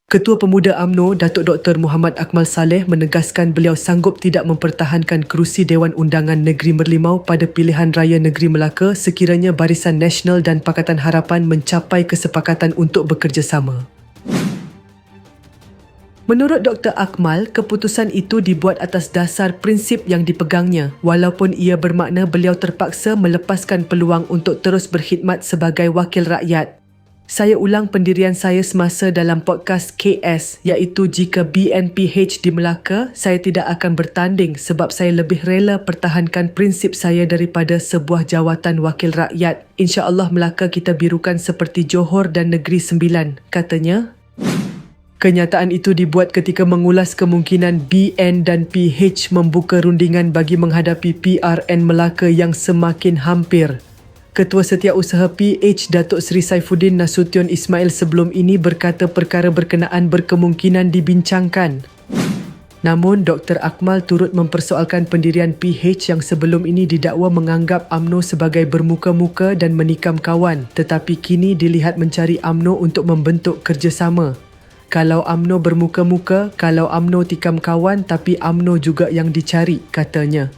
Ketua Pemuda UMNO, Datuk Dr. Muhammad Akmal Saleh menegaskan beliau sanggup tidak mempertahankan kerusi Dewan Undangan Negeri Merlimau pada pilihan raya Negeri Melaka sekiranya Barisan Nasional dan Pakatan Harapan mencapai kesepakatan untuk bekerjasama. Menurut Dr. Akmal, keputusan itu dibuat atas dasar prinsip yang dipegangnya, walaupun ia bermakna beliau terpaksa melepaskan peluang untuk terus berkhidmat sebagai wakil rakyat. Saya ulang pendirian saya semasa dalam podcast KS, iaitu jika BNPH di Melaka, saya tidak akan bertanding sebab saya lebih rela pertahankan prinsip saya daripada sebuah jawatan wakil rakyat. InsyaAllah Melaka kita birukan seperti Johor dan Negeri Sembilan, katanya. Kenyataan itu dibuat ketika mengulas kemungkinan BN dan PH membuka rundingan bagi menghadapi PRN Melaka yang semakin hampir. Ketua Setiausaha PH Datuk Seri Saifuddin Nasution Ismail sebelum ini berkata perkara berkenaan berkemungkinan dibincangkan. Namun, Dr. Akmal turut mempersoalkan pendirian PH yang sebelum ini didakwa menganggap UMNO sebagai bermuka-muka dan menikam kawan, tetapi kini dilihat mencari UMNO untuk membentuk kerjasama. Kalau UMNO bermuka-muka, kalau UMNO tikam kawan, tapi UMNO juga yang dicari, katanya.